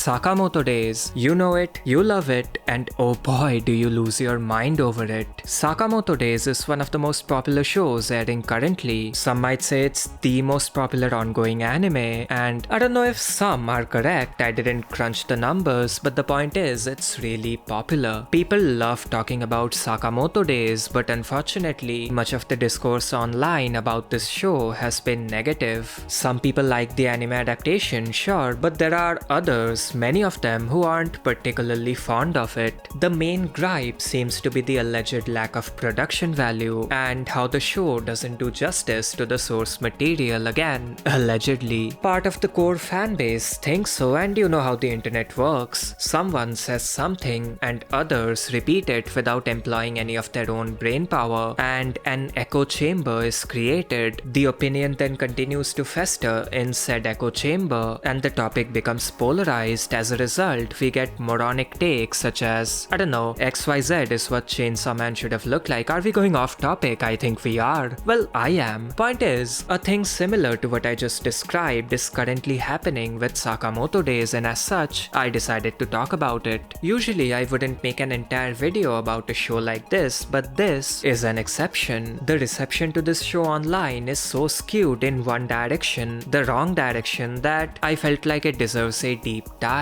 Sakamoto Days. You know it, you love it, and oh boy do you lose your mind over it. Sakamoto Days is one of the most popular shows airing currently. Some might say it's the most popular ongoing anime, and I don't know if some are correct, I didn't crunch the numbers, but the point is it's really popular. People love talking about Sakamoto Days, but unfortunately much of the discourse online about this show has been negative. Some people like the anime adaptation, sure, but there are others, many of them, who aren't particularly fond of it. The main gripe seems to be the alleged lack of production value and how the show doesn't do justice to the source material, again, allegedly. Part of the core fanbase thinks so, and you know how the internet works. Someone says something and others repeat it without employing any of their own brain power, and an echo chamber is created. The opinion then continues to fester in said echo chamber, and the topic becomes polarized. As a result, we get moronic takes such as, I don't know, XYZ is what Chainsaw Man should have looked like. Are we going off topic? I think we are. Well, I am. Point is, a thing similar to what I just described is currently happening with Sakamoto Days, and as such, I decided to talk about it. Usually I wouldn't make an entire video about a show like this, but this is an exception. The reception to this show online is so skewed in one direction, the wrong direction, that I felt like it deserves a deep dive.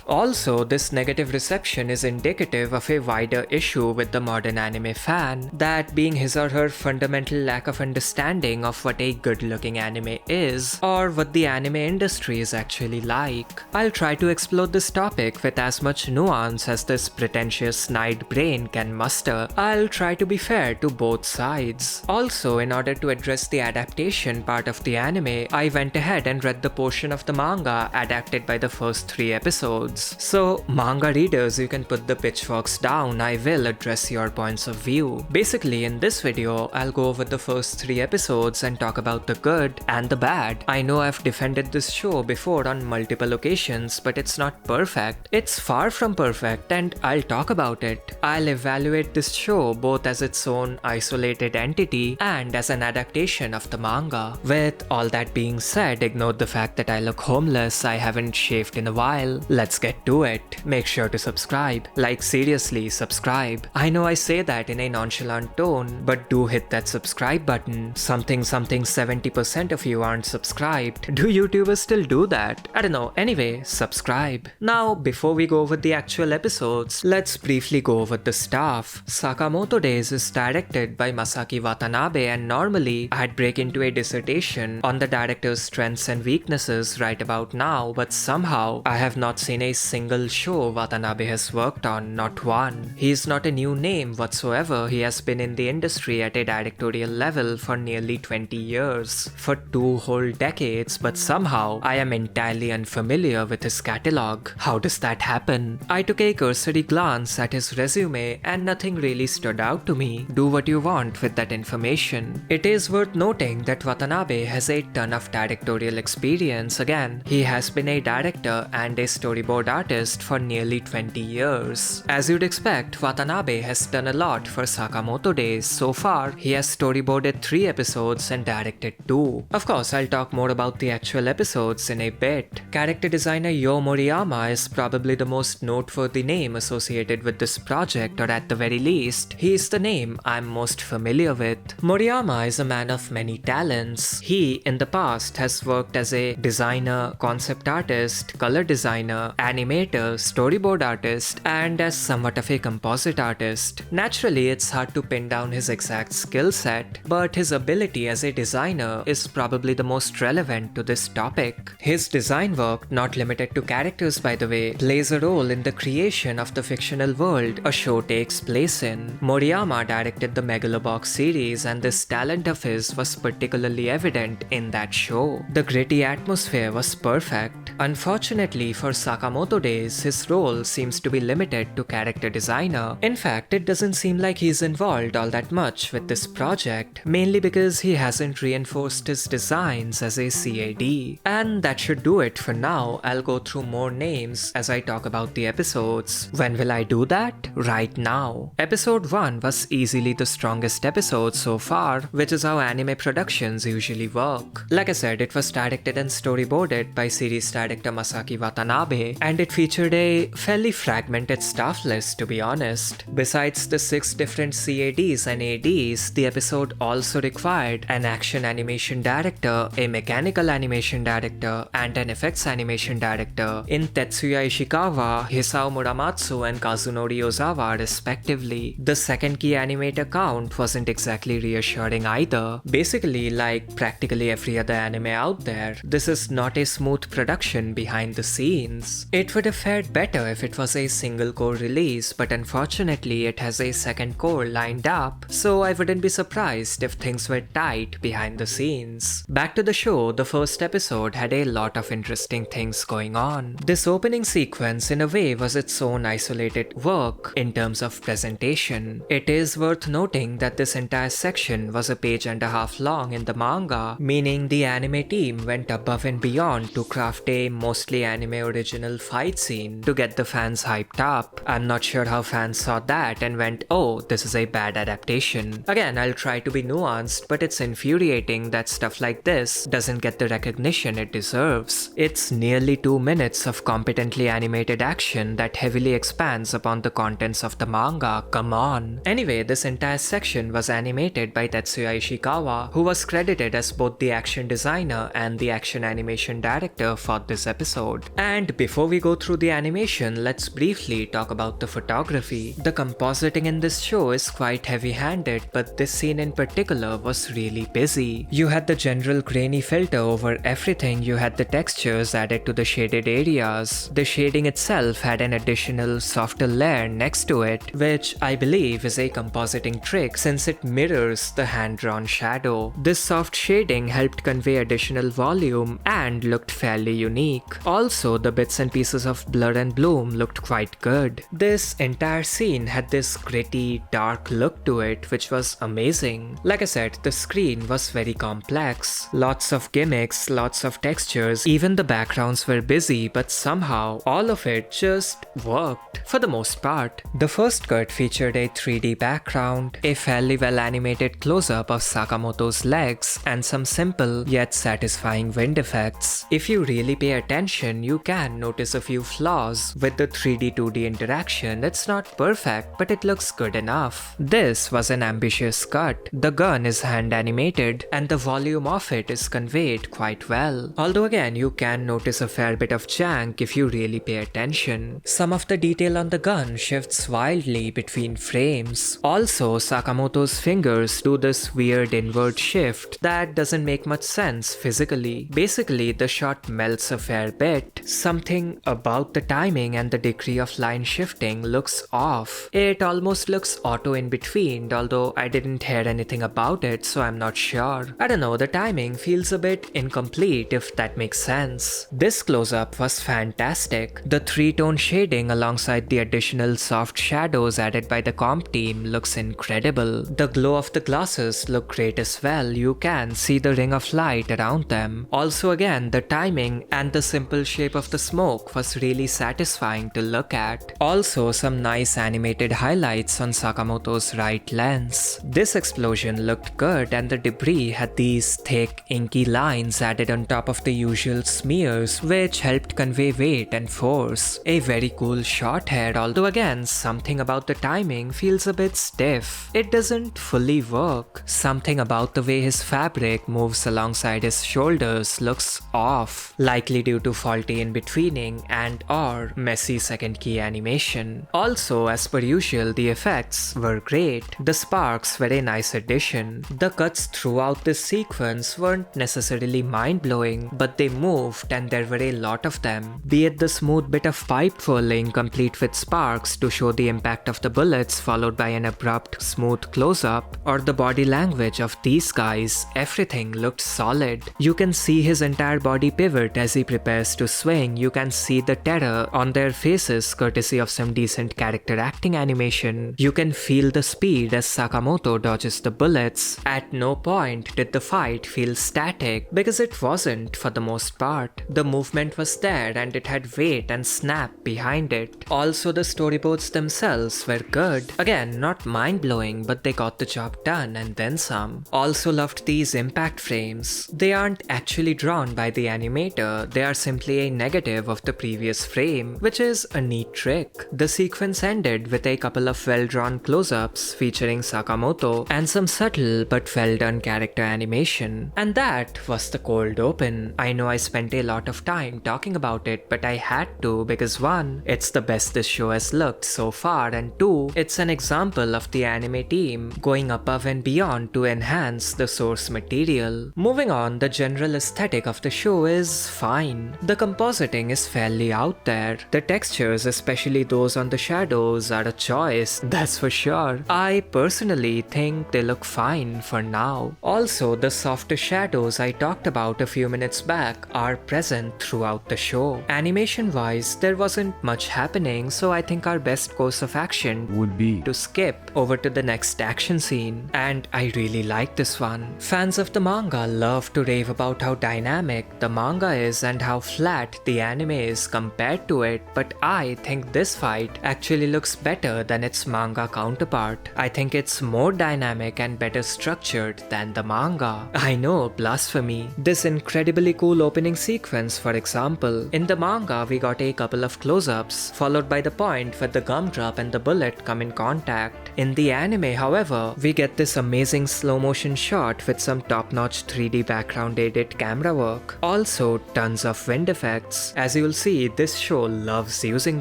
Also, this negative reception is indicative of a wider issue with the modern anime fan, that being his or her fundamental lack of understanding of what a good-looking anime is, or what the anime industry is actually like. I'll try to explore this topic with as much nuance as this pretentious snide brain can muster. I'll try to be fair to both sides. Also, in order to address the adaptation part of the anime, I went ahead and read the portion of the manga adapted by the first 3 episodes. So, manga readers, you can put the pitchforks down, I will address your points of view. Basically, in this video, I'll go over the first 3 episodes and talk about the good and the bad. I know I've defended this show before on multiple occasions, but it's not perfect. It's far from perfect, and I'll talk about it. I'll evaluate this show both as its own isolated entity and as an adaptation of the manga. With all that being said, ignore the fact that I look homeless, I haven't shaved in a while. Let's get to it. Make sure to subscribe. Like, seriously, subscribe. I know I say that in a nonchalant tone, but do hit that subscribe button. Something 70% of you aren't subscribed. Do YouTubers still do that? I don't know. Anyway, subscribe. Now, before we go over the actual episodes, let's briefly go over the staff. Sakamoto Days is directed by Masaki Watanabe, and normally I'd break into a dissertation on the director's strengths and weaknesses right about now, but somehow I have not seen a single show Watanabe has worked on, not one. He's not a new name whatsoever. He has been in the industry at a directorial level for nearly 20 years, for 2 whole decades, but somehow I am entirely unfamiliar with his catalog. How does that happen? I took a cursory glance at his resume and nothing really stood out to me. Do what you want with that information. It is worth noting that Watanabe has a ton of directorial experience. Again, he has been a director and a storyboard artist for nearly 20 years. As you'd expect, Watanabe has done a lot for Sakamoto Days. So far, he has storyboarded 3 episodes and directed 2. Of course, I'll talk more about the actual episodes in a bit. Character designer Yo Moriyama is probably the most noteworthy name associated with this project, or at the very least, he is the name I'm most familiar with. Moriyama is a man of many talents. He, in the past, has worked as a designer, concept artist, color designer, animator, storyboard artist, and as somewhat of a composite artist. Naturally, it's hard to pin down his exact skill set, but his ability as a designer is probably the most relevant to this topic. His design work, not limited to characters by the way, plays a role in the creation of the fictional world a show takes place in. Moriyama directed the Megalobox series, and this talent of his was particularly evident in that show. The gritty atmosphere was perfect. Unfortunately for Sakamoto Days, his role seems to be limited to character designer. In fact, it doesn't seem like he's involved all that much with this project, mainly because he hasn't reinforced his designs as a CAD. And that should do it for now. I'll go through more names as I talk about the episodes. When will I do that? Right now. Episode 1 was easily the strongest episode so far, which is how anime productions usually work. Like I said, it was directed and storyboarded by series director Masaki Watanabe, Watanabe, and it featured a fairly fragmented staff list, to be honest. Besides the 6 different CADs and ADs, the episode also required an action animation director, a mechanical animation director, and an effects animation director in Tetsuya Ishikawa, Hisao Muramatsu, and Kazunori Ozawa respectively. The second key animator count wasn't exactly reassuring either. Basically, like practically every other anime out there, this is not a smooth production behind the scenes. It would have fared better if it was a single core release, but unfortunately it has a second core lined up, so I wouldn't be surprised if things were tight behind the scenes. Back to the show, the first episode had a lot of interesting things going on. This opening sequence in a way was its own isolated work in terms of presentation. It is worth noting that this entire section was a page and a half long in the manga, meaning the anime team went above and beyond to craft a mostly anime original fight scene to get the fans hyped up. I'm not sure how fans saw that and went, oh, this is a bad adaptation. Again, I'll try to be nuanced, but it's infuriating that stuff like this doesn't get the recognition it deserves. It's nearly 2 minutes of competently animated action that heavily expands upon the contents of the manga, come on. Anyway, this entire section was animated by Tetsuya Ishikawa, who was credited as both the action designer and the action animation director for this episode. And before we go through the animation, let's briefly talk about the photography. The compositing in this show is quite heavy-handed, but this scene in particular was really busy. You had the general grainy filter over everything, you had the textures added to the shaded areas. The shading itself had an additional softer layer next to it, which I believe is a compositing trick since it mirrors the hand-drawn shadow. This soft shading helped convey additional volume and looked fairly unique. Also, the bits and pieces of blur and bloom looked quite good. This entire scene had this gritty, dark look to it, which was amazing. Like I said, the screen was very complex. Lots of gimmicks, lots of textures, even the backgrounds were busy, but somehow all of it just worked for the most part. The first cut featured a 3D background, a fairly well animated close-up of Sakamoto's legs, and some simple yet satisfying wind effects. If you really pay attention, you can notice a few flaws with the 3D 2D interaction. It's not perfect, but it looks good enough. This was an ambitious cut. The gun is hand animated and the volume of it is conveyed quite well. Although again, you can notice a fair bit of jank if you really pay attention. Some of the detail on the gun shifts wildly between frames. Also, Sakamoto's fingers do this weird inward shift that doesn't make much sense physically. Basically, the shot melts a fair bit. Something about the timing and the degree of line shifting looks off. It almost looks auto in between, although I didn't hear anything about it, so I'm not sure. I don't know, the timing feels a bit incomplete if that makes sense. This close-up was fantastic. The 3-tone shading alongside the additional soft shadows added by the comp team looks incredible. The glow of the glasses look great as well. You can see the ring of light around them. Also again, the timing and the simple shape of the smoke was really satisfying to look at. Also, some nice animated highlights on Sakamoto's right lens. This explosion looked good and the debris had these thick, inky lines added on top of the usual smears, which helped convey weight and force. A very cool shot here, although again, something about the timing feels a bit stiff. It doesn't fully work. Something about the way his fabric moves alongside his shoulders looks off, likely due to faulty in-betweening and or messy second key animation. Also, as per usual, the effects were great. The sparks were a nice addition. The cuts throughout this sequence weren't necessarily mind-blowing, but they moved and there were a lot of them. Be it the smooth bit of pipe twirling complete with sparks to show the impact of the bullets followed by an abrupt, smooth close-up, or the body language of these guys, everything looked solid. You can see his entire body pivot as he prepares to swing. You can see the terror on their faces courtesy of some decent character acting animation. You can feel the speed as Sakamoto dodges the bullets. At no point did the fight feel static, because it wasn't for the most part. The movement was there and it had weight and snap behind it. Also, the storyboards themselves were good. Again, not mind-blowing, but they got the job done and then some. Also loved these impact frames. They aren't actually drawn by the animator, they are simply a negative of the previous frame, which is a neat trick. The sequence ended with a couple of well-drawn close-ups featuring Sakamoto and some subtle but well-done character animation. And that was the cold open. I know I spent a lot of time talking about it, but I had to because 1, it's the best this show has looked so far, and 2, it's an example of the anime team going above and beyond to enhance the source material. Moving on, the general aesthetic of the show is fine. The compositing is fairly out there. The textures, especially those on the shadows, are a choice, that's for sure. I personally think they look fine for now. Also, the softer shadows I talked about a few minutes back are present throughout the show. Animation wise, there wasn't much happening, so I think our best course of action would be to skip over to the next action scene, and I really like this one. Fans of the manga love to rave about how dynamic the manga is and how flat the anime is compared to it, but I think this fight actually looks better than its manga counterpart. I think it's more dynamic and better structured than the manga. I know, blasphemy. This incredibly cool opening sequence, for example. In the manga, we got a couple of close-ups, followed by the point where the gumdrop and the bullet come in contact. In the anime, however, we get this amazing slow-motion shot with some top-notch 3D background-aided camera work. Also, tons of wind effects. As you'll see, this show loves using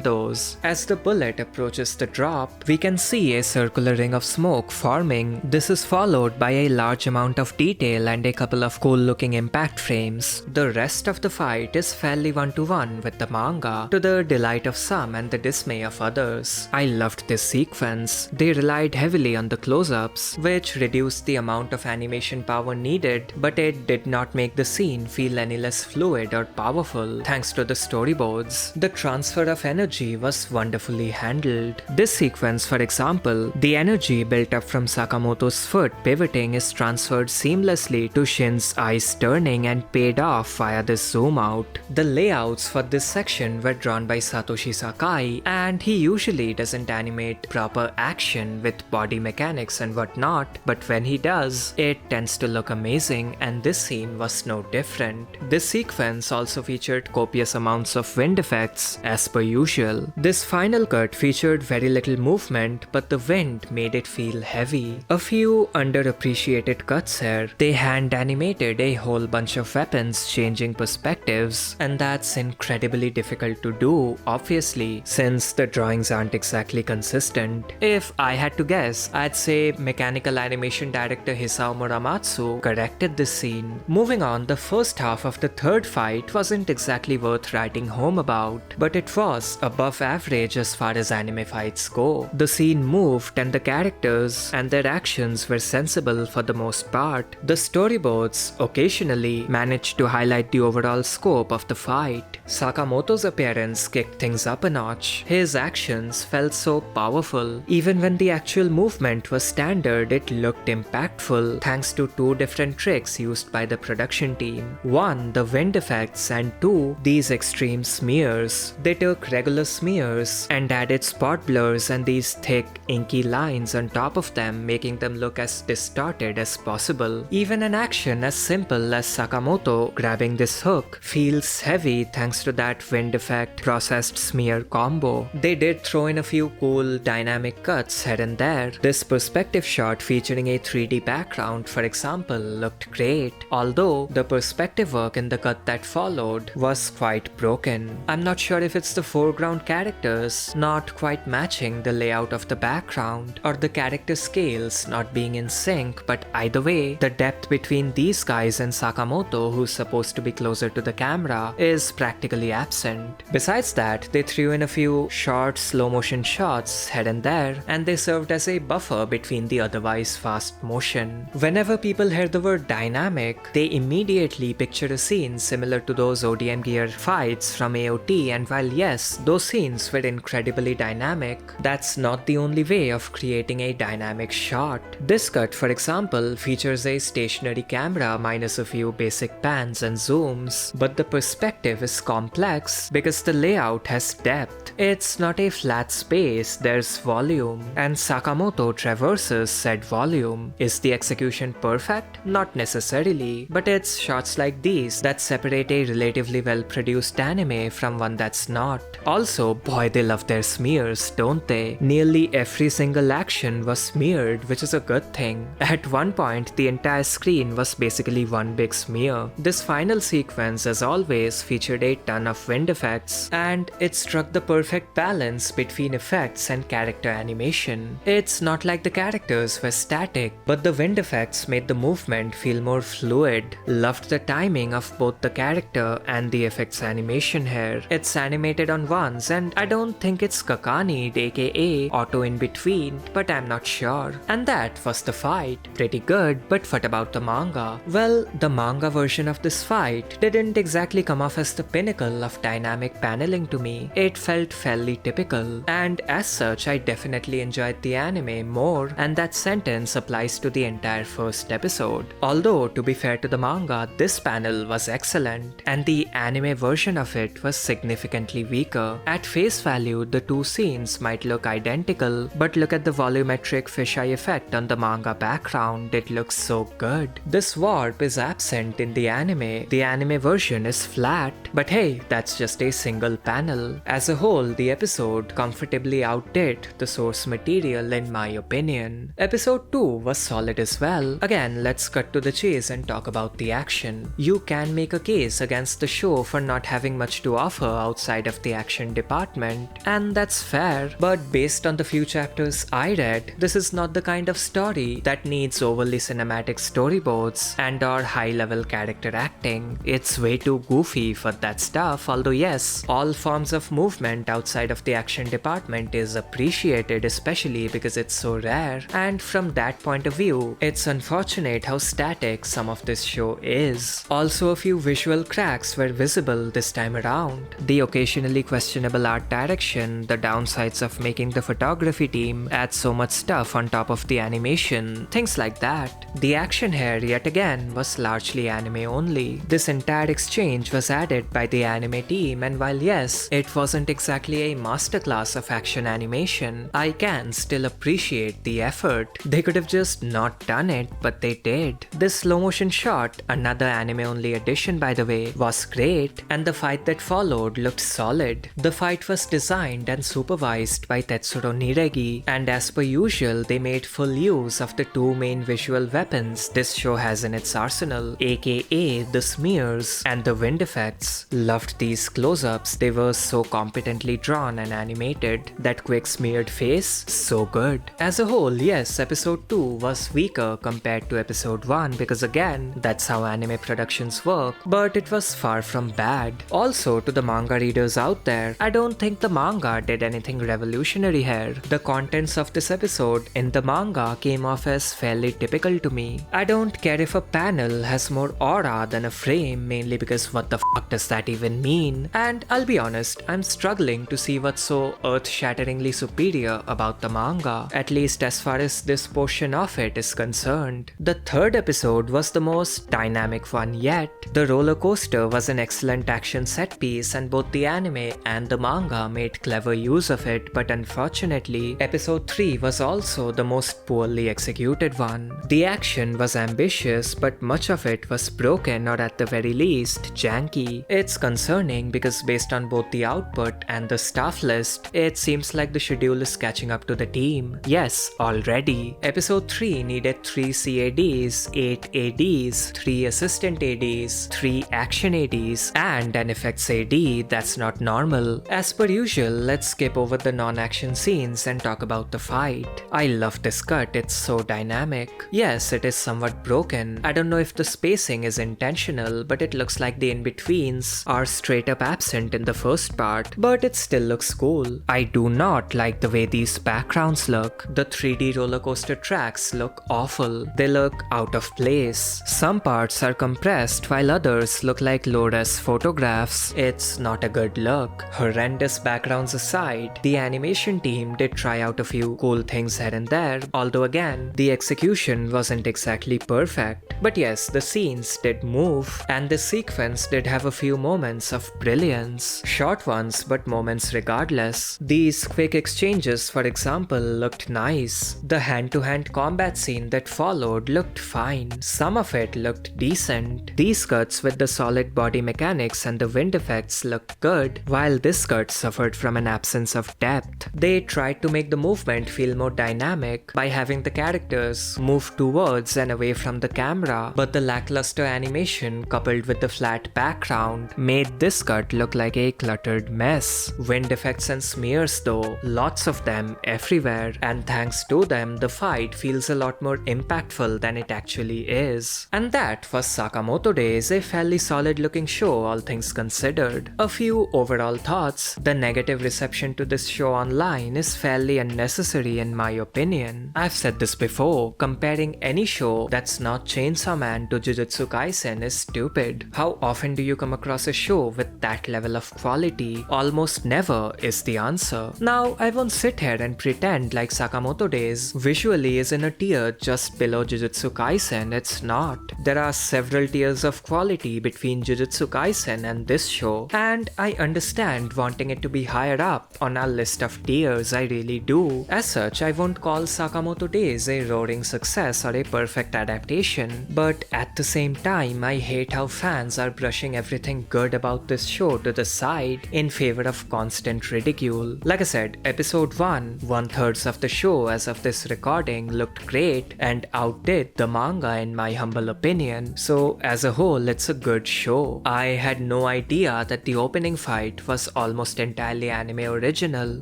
those. As the bullet approaches the drop, we can see a circular ring of smoke forming. This is followed by a large amount of detail and a couple of cool-looking impact frames. The rest of the fight is fairly one-to-one with the manga, to the delight of some and the dismay of others. I loved this sequence. They relied heavily on the close-ups, which reduced the amount of animation power needed, but it did not make the scene feel any less fluid or powerful thanks to the storyboards. The transfer of energy was wonderfully handled. This sequence, for example, the energy built up from Sakamoto's foot pivoting is transferred seamlessly to Shin's eyes turning and paid off via this zoom out. The layouts for this section were drawn by Satoshi Sakai, and he usually doesn't animate proper action with body mechanics and whatnot, but when he does, it tends to look amazing, and this scene was no different. This sequence also featured copious amounts of wind effects as per usual. This final cut featured very little movement, but the wind made it feel heavy. A few underappreciated cuts here. They hand animated a whole bunch of weapons changing perspectives, and that's incredibly difficult to do, obviously, since the drawings aren't exactly consistent. If I had to guess, I'd say mechanical animation director Hisao Muramatsu corrected this scene. Moving on, the first half of the third fight wasn't exactly worth writing home about, but it was above average as far as anime fights go. The scene moved and the characters and their actions were sensible for the most part. The storyboards occasionally managed to highlight the overall scope of the fight. Sakamoto's appearance kicked things up a notch. His actions felt so powerful. Even when the actual movement was standard, it looked impactful thanks to 2 different tricks used by the production team. 1, the wind effects, and 2, these extreme smears. They took regular smears and added spot blurs and these thick, inky lines on top of them, making them look as distorted as possible. Even an action as simple as Sakamoto grabbing this hook feels heavy thanks to that wind effect processed smear combo. They did throw in a few cool dynamic cuts here and there. This perspective shot featuring a 3D background, for example, looked great, although the perspective work in the cut that followed was quite broken. I'm not sure if it's the foreground characters not quite matching the layout of the background or the character scales not being in sync, but either way, the depth between these guys and Sakamoto, who's supposed to be closer to the camera, is practically absent. Besides that, they threw in a few short slow motion shots here and there, and they served as a buffer between the otherwise fast motion. Whenever people hear the word dynamic, they immediately picture a scene similar to those ODM gear fights from AOT, and while yes, those scenes were incredibly dynamic, that's not the only way of creating a dynamic shot. This cut, for example, features a stationary camera minus a few basic pans and zooms, but the perspective is complex because the layout has depth. It's not a flat space, there's volume, and Sakamoto traverses said volume. Is the execution perfect? Not necessarily, but it's shots like these that separate a relatively well produced anime from one that's not. Also, boy, they love their smears, don't they? Nearly every single action was smeared, which is a good thing. At one point, the entire screen was basically one big smear. This final sequence, as always, featured a ton of wind effects, and it struck the perfect balance between effects and character animation. It's not like the characters were static, but the wind effects made the movement feel more fluid. Loved the timing of both the character and the effects animation here. It's animated on ones, and I don't think it's Kakani, aka auto in between, but I'm not sure. And that was the fight. Pretty good, but what about the manga? Well, the manga version of this fight didn't exactly come off as the pinnacle of dynamic paneling to me. It felt fairly typical, and as such I definitely enjoyed the anime more, and that sentence applies to the entire first episode. Although, to be fair to the manga, this panel was excellent, and the anime version of it was significantly weaker. At face value, the two scenes might look identical, but look at the volumetric fisheye effect on the manga background, it looks so good. This warp is absent in the anime. The anime version is flat, but hey, that's just a single panel. As a whole, the episode comfortably outdid the source material in my opinion. Episode 2 was solid as well. Again, let's cut to the chase and talk about the action. You can make a case against the show for not having much to offer outside of the action department, and that's fair, but based on the few chapters I read, this is not the kind of story that needs overly cinematic storyboards and or high-level character acting. It's way too goofy for that stuff, although yes, all forms of movement outside of the action department is appreciated, especially because it's so rare, and from that point of view, it's unfortunate how static some of this show is. Also, a few visual cracks were visible this time around. The occasionally questionable art direction, the downsides of making the photography team add so much stuff on top of the animation, things like that. The action here, yet again, was largely anime only. This entire exchange was added by the anime team, and while yes, it wasn't exactly a masterclass of action animation, I can still appreciate the effort. They could have just not done it, but they did. This slow motion shot, another anime only addition by the way, was great, and the fight that followed looked solid. The fight was designed and supervised by Tetsuro Niregi, and as per usual, they made full use of the two main visual weapons this show has in its arsenal, aka the smears and the wind effects. Loved these close-ups, they were so competently drawn and animated. That quick smeared face, so good. As a whole, yes, episode 2 was weaker compared to episode 1 because again, that's how anime productions work, but it was far from bad. Also, to the manga readers out there, I don't think the manga did anything revolutionary here. The contents of this episode in the manga came off as fairly typical to me. I don't care if a panel has more aura than a frame, mainly because what the fuck does that even mean? And I'll be honest, I'm struggling to see what's so earth-shatteringly superior about the manga, at least as far as this portion of it is concerned. The third episode was the most dynamic one yet. The roller coaster was an excellent action set piece, and both the anime and the manga made clever use of it, but unfortunately, episode 3 was also the most poorly executed one. The action was ambitious, but much of it was broken or at the very least, janky. It's concerning because based on both the output and the staff list, it seems like the schedule is catching up to the team. Yes, already. Episode 3 needed 3 CADs, 8 ADs, 3 assistant ADs, 3 action ADs, and an effects AD that's not normal. As per usual, let's skip over the non-action scenes and talk about the fight. I love this cut, it's so dynamic. Yes, it is somewhat broken. I don't know if the spacing is intentional, but it looks like the in-betweens are straight up absent in the first part, but it still looks cool. I do not like the way these backgrounds look. The 3D roller coaster tracks look awful. They look out of place. Some parts are compressed while others look like low-res photographs. It's not a good look. Horrendous backgrounds aside, the animation team did try out a few cool things here and there, although again, the execution wasn't exactly perfect. But yes, the scenes did move, and the sequence did have a few moments of brilliance. Short ones, but moments regardless. These quick exchanges, for example, looked nice. The hand-to-hand combat scene that followed looked fine. Some of it looked decent. These cuts with the solid body mechanics dynamics and the wind effects looked good, while this skirt suffered from an absence of depth. They tried to make the movement feel more dynamic by having the characters move towards and away from the camera, but the lackluster animation coupled with the flat background made this skirt look like a cluttered mess. Wind effects and smears though, lots of them everywhere, and thanks to them the fight feels a lot more impactful than it actually is. And that was Sakamoto Days, a fairly solid looking show all things considered. A few overall thoughts: the negative reception to this show online is fairly unnecessary in my opinion. I've said this before, comparing any show that's not Chainsaw Man to Jujutsu Kaisen is stupid. How often do you come across a show with that level of quality? Almost never is the answer. Now, I won't sit here and pretend like Sakamoto Days visually is in a tier just below Jujutsu Kaisen. It's not. There are several tiers of quality between Jujutsu Kaisen and this show, and I understand wanting it to be higher up on our list of tiers, I really do. As such, I won't call Sakamoto Days a roaring success or a perfect adaptation, but at the same time, I hate how fans are brushing everything good about this show to the side in favor of constant ridicule. Like I said, episode 1, 1/3 of the show as of this recording looked great and outdid the manga in my humble opinion, so as a whole it's a good show. I had no idea that the opening fight was almost entirely anime original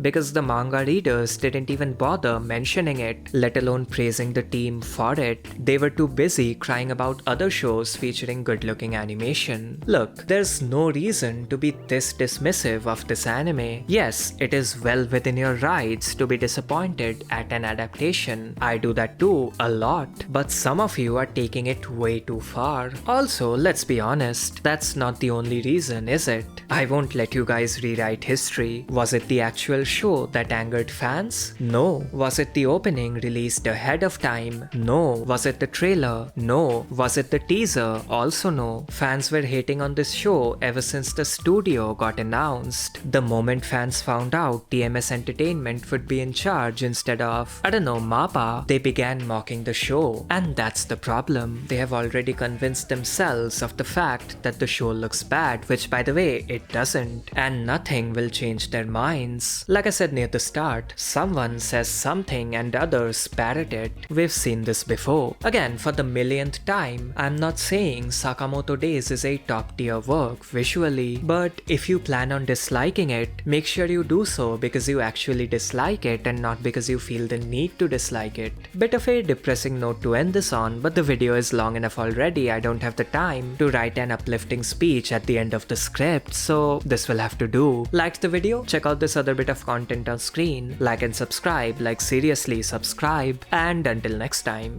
because the manga readers didn't even bother mentioning it, let alone praising the team for it. They were too busy crying about other shows featuring good looking animation. Look, there's no reason to be this dismissive of this anime. Yes, it is well within your rights to be disappointed at an adaptation. I do that too, a lot, but some of you are taking it way too far. Also, let's be honest, that's not the only reason, is it? I won't let you guys rewrite history. Was it the actual show that angered fans? No. Was it the opening released ahead of time? No. Was it the trailer? No. Was it the teaser? Also no. Fans were hating on this show ever since the studio got announced. The moment fans found out TMS Entertainment would be in charge instead of, I don't know, MAPPA, they began mocking the show. And that's the problem. They have already convinced themselves of the fact that the show looks bad, which by the way, it doesn't. And nothing will change their minds. Like I said near the start, someone says something and others parrot it. We've seen this before. Again, for the millionth time, I'm not saying Sakamoto Days is a top tier work visually, but if you plan on disliking it, make sure you do so because you actually dislike it and not because you feel the need to dislike it. Bit of a depressing note to end this on, but the video is long enough already. I don't have the time to write an uplifting speech at the end of the script, so this will have to do. Liked the video? Check out this other bit of content on screen. Like and subscribe, like seriously subscribe, and until next time.